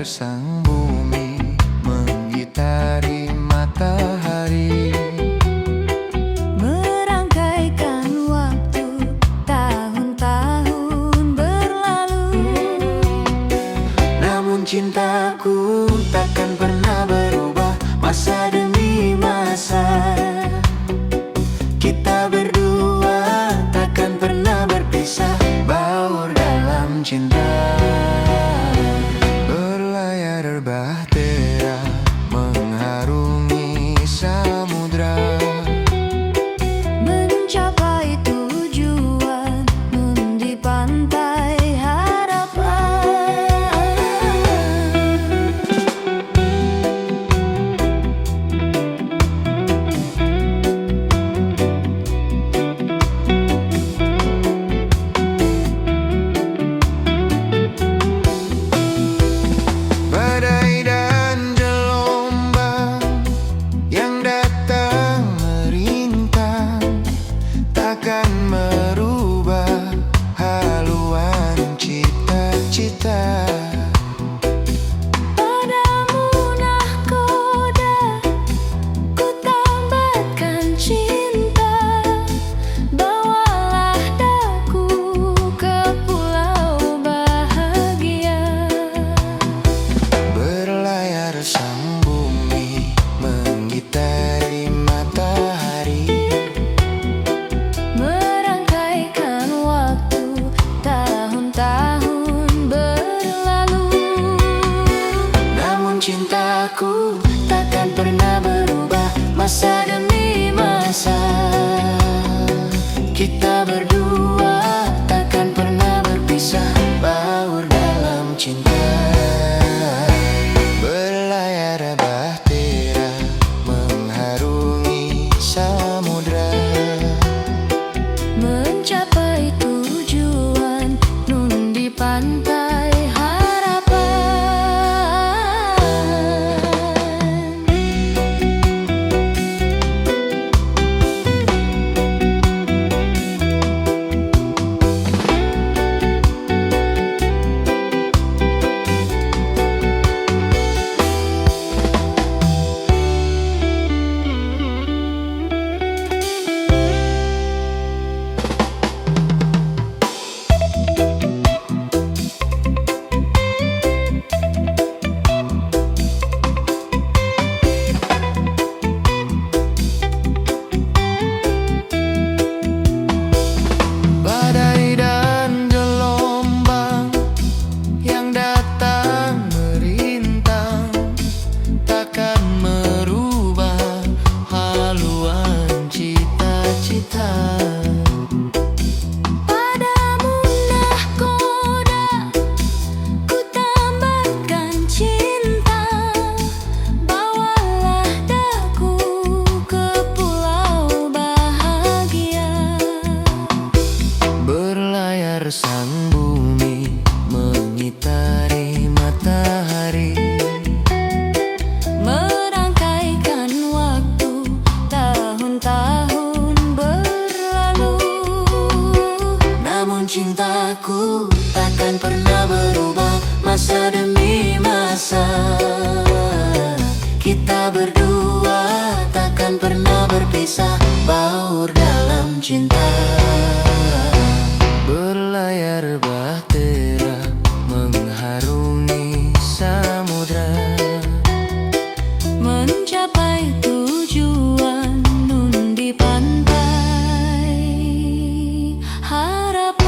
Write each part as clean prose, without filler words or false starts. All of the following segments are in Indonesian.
sang bumi mengitari matahari, merangkaikan waktu tahun-tahun berlalu. namun cintaku takkan pernah berubah masa demi masa. Kita berdua takkan pernah berpisah, baur dalam cinta. Berlayar bahtera mengharungi samudra, Mencapai tujuan di pantai harapan. badai dan gelombang yang datang merintang takkan merubah haluan cita-cita. Padamu nahkoda ku tambatkan cinta, bawalah daku ke pulau bahagia. Berlayar sang bumi mengitari matahari, Merangkaikan waktu tahun-tahun berlalu. namun cintaku takkan pernah berubah masa demi masa. Kita berdua takkan pernah berpisah, baur dalam cinta. Berlayar bahtera mengharungi samudra, Mencapai tujuan nun di pantai harapan. badai dan gelombang yang datang merintang takkan merubah haluan cita-cita. Padamu nahkoda ku tambatkan cinta, bawalah daku ke pulau bahagia. Berlayar sang bumi mengitari matahari, Merangkaikan waktu tahun-tahun berlalu. namun cintaku takkan pernah berubah masa demi masa. Kita berdua takkan pernah berpisah, baur dalam cinta. Berlayar bahtera mengharungi samudra, Mencapai tujuan nun di pantai harapan.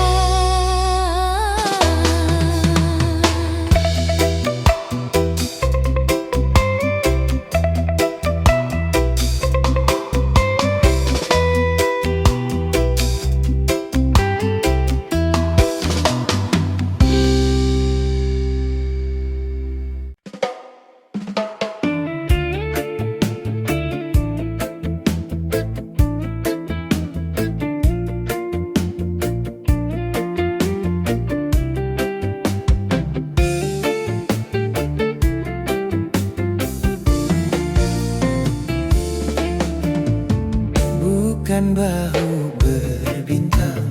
bukan bahu berbintang,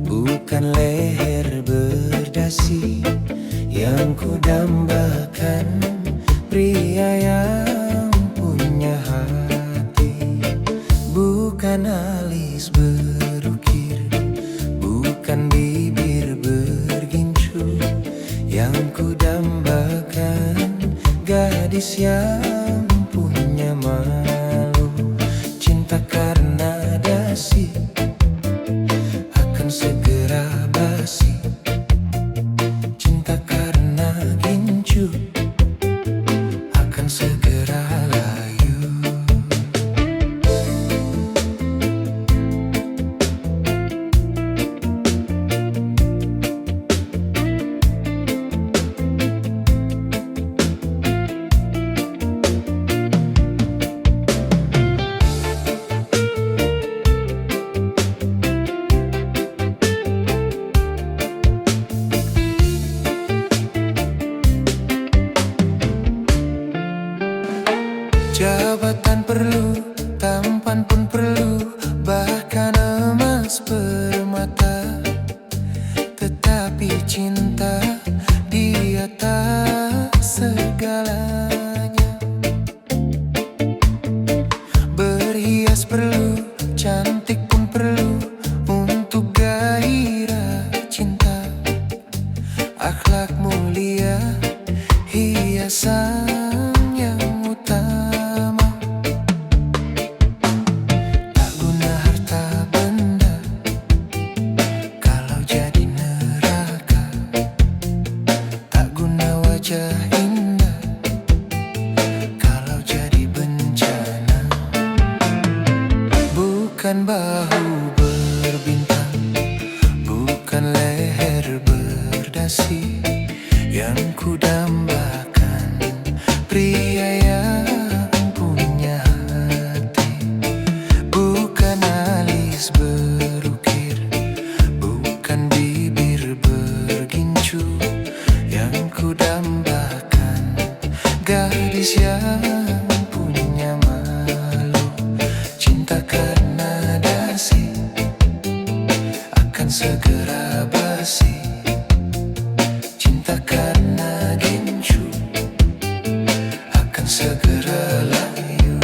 bukan leher berdasi yang ku dambakan, pria yang punya hati. Bukan alis berukir, bukan bibir bergincu, yang ku dambakan gadis yang punya malu. Cinta karena dasi akan segera basi, cinta karena gincu akan segera layu. Jabatan perlu, tampan pun perlu, bahkan emas permata. Tetapi cinta di atas segalanya. Berhias perlu, cantik pun perlu, untuk gairah cinta. Akhlak mulia, hiasan yang utama. Tak guna harta benda kalau jadi neraka. Tak guna wajah indah kalau jadi bencana. Bukan bahu berbintang, bukan leher berdasi, yang ku dambakan pria yang punya hati. Bukan alis berukir, bukan bibir bergincu, yang ku dambakan gadis yang punya malu. Cinta karena dasi akan segera basi, cinta karena gincu akan segera layu.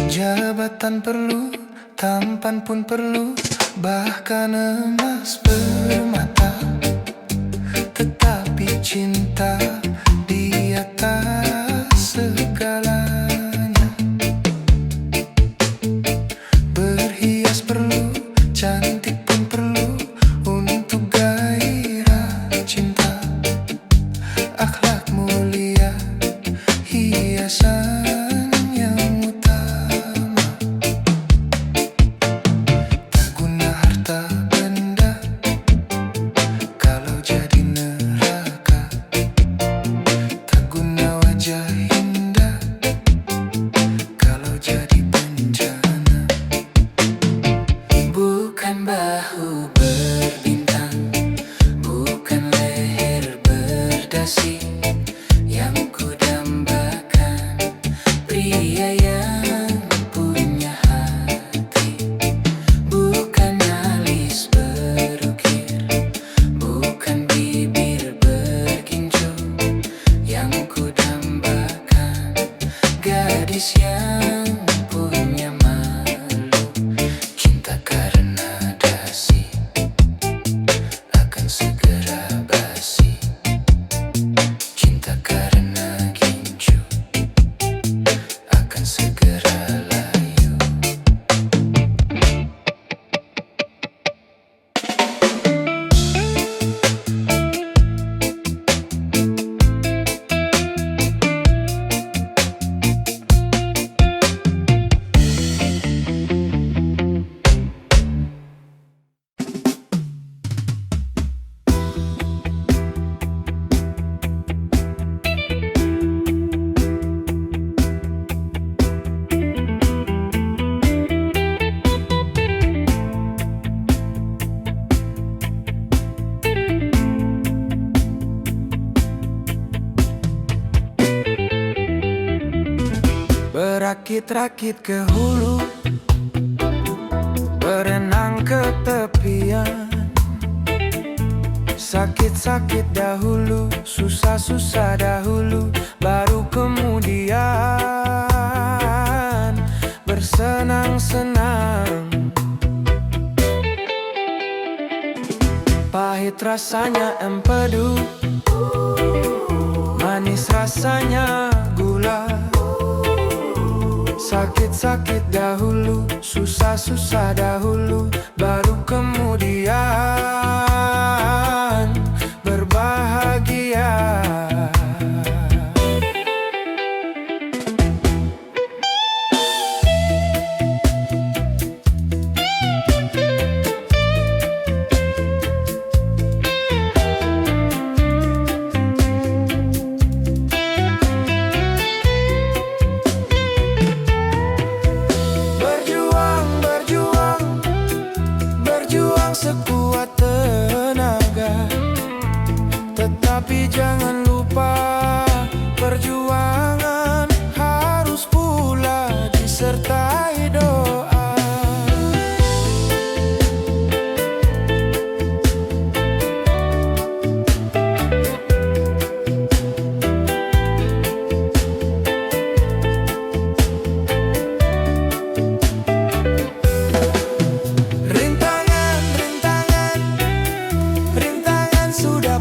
Jabatan perlu, tampan pun perlu, bahkan emas permata. Tetapi cinta di atas segalanya. Berhias perlu, cantik pun perlu, untuk gairah cinta. Akhlak mulia, hiasan yang utama. Tak guna harta benda kalau jadi neraka. Berakit-rakit ke hulu, berenang ke tepian. Sakit-sakit dahulu, susah-susah dahulu, baru kemudian bersenang-senang. Pahit rasanya empedu, manis rasanya gula. Sakit-sakit dahulu, susah-susah dahulu, baru kemudian berbahagia. Sekuat tenaga, tetapi jangan lupa perjuangan harus pula disertai doa.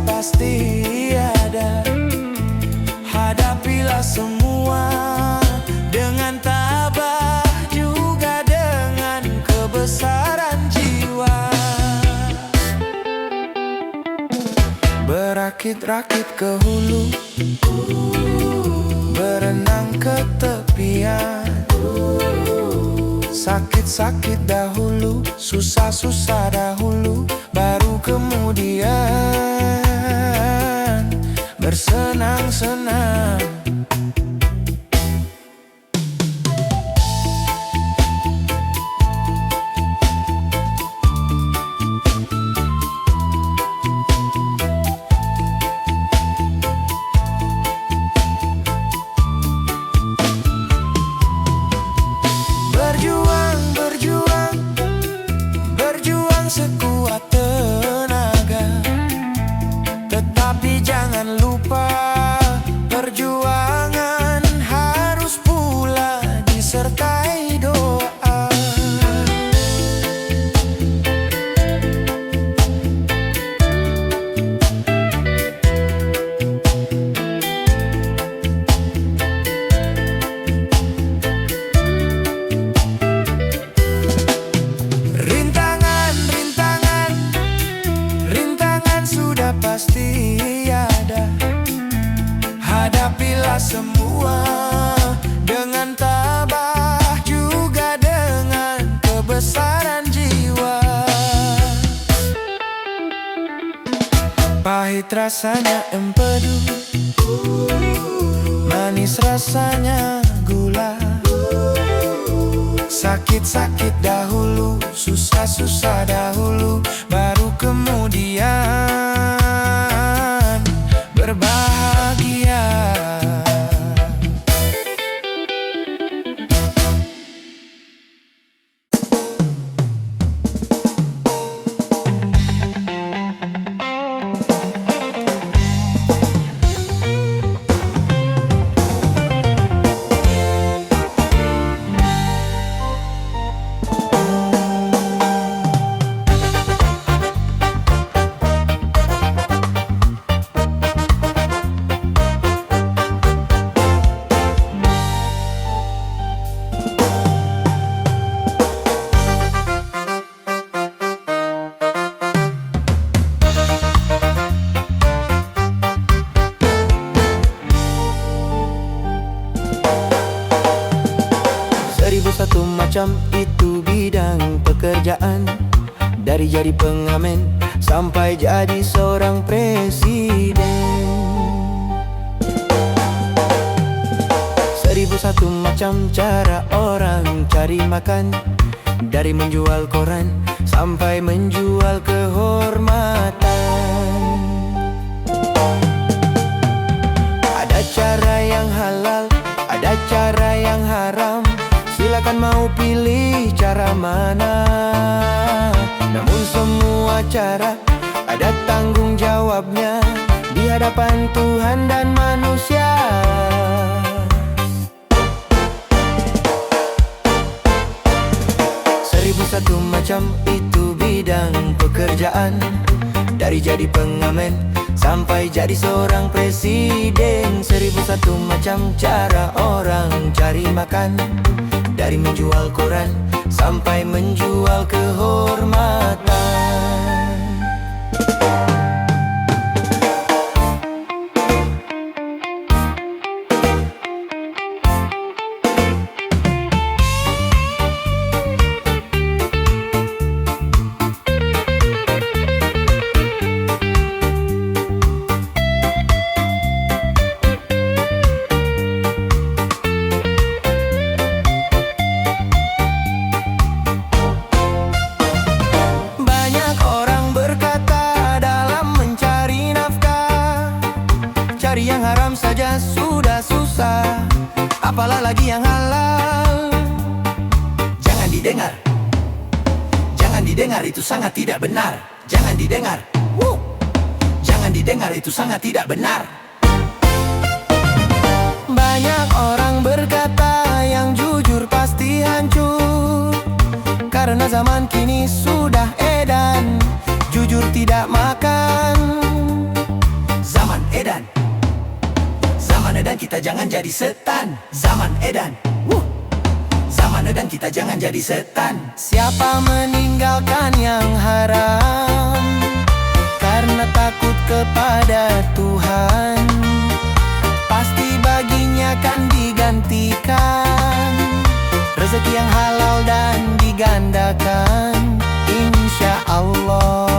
Pasti ada, hadapilah semua dengan tabah, juga dengan kebesaran jiwa. Berakit-rakit ke hulu, berenang ke tepian. Sakit-sakit dahulu, susah-susah dahulu, baru kemudian bersenang-senang. Berjuang sekuat tenaga, tetapi jangan lupa perjuangan harus pula disertai doa. Pasti ada, hadapilah semua dengan tabah, juga dengan kebesaran jiwa. Pahit rasanya empedu, manis rasanya gula. Sakit-sakit dahulu, susah-susah dahulu, baru kemudian berbahagia. Satu macam itu bidang pekerjaan, dari jadi pengamen sampai jadi seorang presiden. 1001 macam cara orang cari makan, dari menjual koran sampai menjual kehormatan. Ada cara yang halal, ada cara yang haram, mau pilih cara mana. Namun semua cara ada tanggung jawabnya di hadapan Tuhan dan manusia. Seribu satu macam itu bidang pekerjaan, dari jadi pengamen sampai jadi seorang presiden. Seribu satu macam cara orang cari makan, dari menjual koran sampai menjual kehormatan. Cari yang haram saja sudah susah, apalah lagi yang halal. Jangan didengar, jangan didengar, itu sangat tidak benar. Jangan didengar, jangan didengar, itu sangat tidak benar. Banyak orang berkata yang jujur pasti hancur, karena zaman kini sudah edan jujur tidak makan. Zaman edan, zaman edan, kita jangan jadi setan. Zaman edan, zaman edan, kita jangan jadi setan. Siapa meninggalkan yang haram karena takut kepada Tuhan, pasti baginya kan digantikan rezeki yang halal dan digandakan, insya Allah.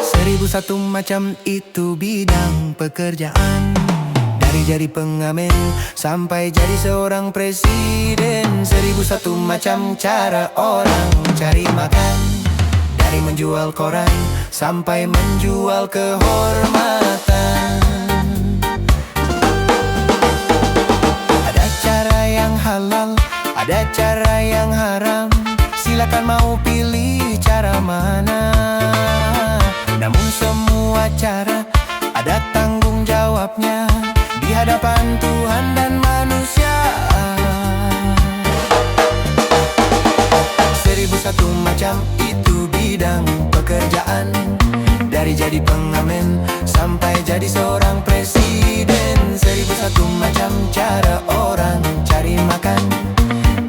Seribu satu macam itu bidang pekerjaan, dari jadi pengamen sampai jadi seorang presiden. Seribu satu macam cara orang cari makan, dari menjual koran sampai menjual kehormatan. Ada cara yang halal, ada cara yang haram, silakan mau pilih cara mana. Namun semua cara ada tanggung jawabnya di hadapan Tuhan dan manusia. Seribu satu macam itu bidang pekerjaan, dari jadi pengamen sampai jadi seorang presiden. Seribu satu macam cara orang cari makan,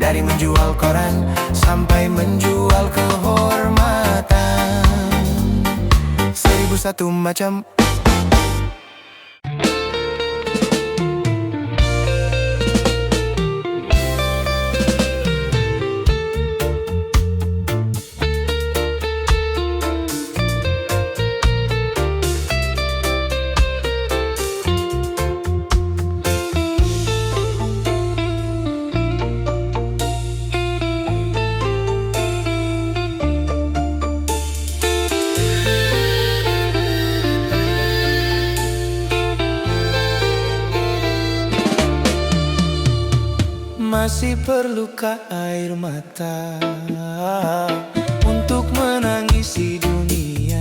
dari menjual koran sampai menjual kehormatan. Seribu satu macam. Masih perlukah air mata untuk menangisi dunia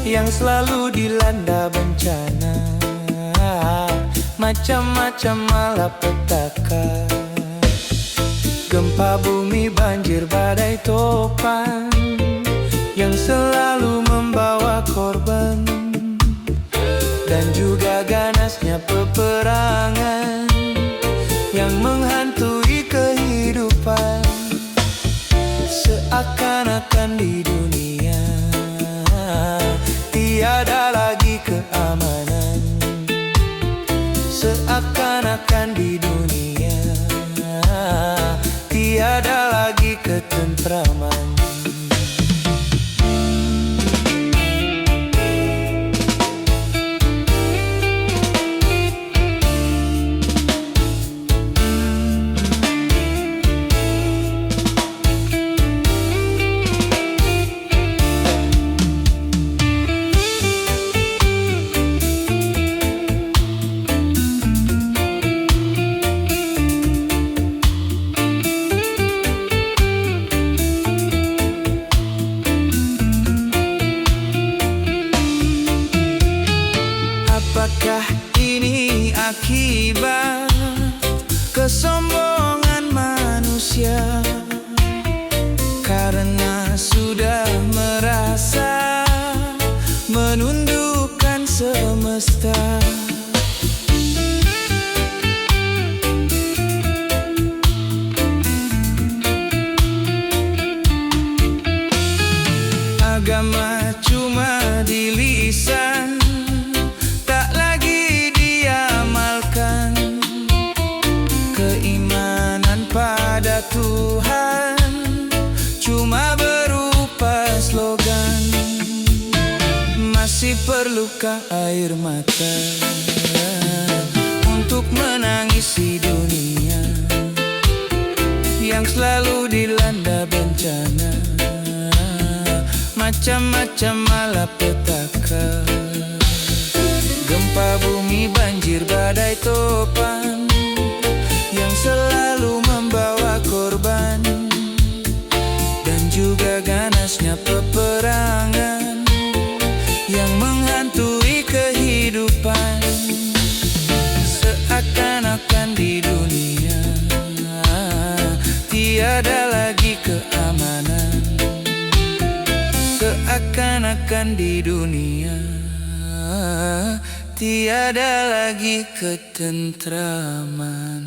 yang selalu dilanda bencana, macam-macam malapetaka, gempa bumi, banjir, badai, topan yang selalu membawa korban, dan juga ganasnya peperangan yang menghantui kehidupan. Seakan-akan di dunia tiada lagi keamanan. Seakan-akan di dunia tiada lagi ketentraman. akibat kesombongan manusia, karena sudah merasa menundukkan semesta. Agama cuma di lisan, tak lagi diamalkan. Keimanan pada Tuhan cuma berupa slogan. Masih perlukah air mata untuk menangisi dunia yang selalu dilanda bencana, macam-macam malapetaka, gempa bumi, banjir, badai, topan yang selalu membawa korban, dan juga ganasnya peperangan yang menghantui kehidupan. Seakan-akan di dunia tiada lagi keamanan, seakan-akan di dunia tiada lagi ketentraman.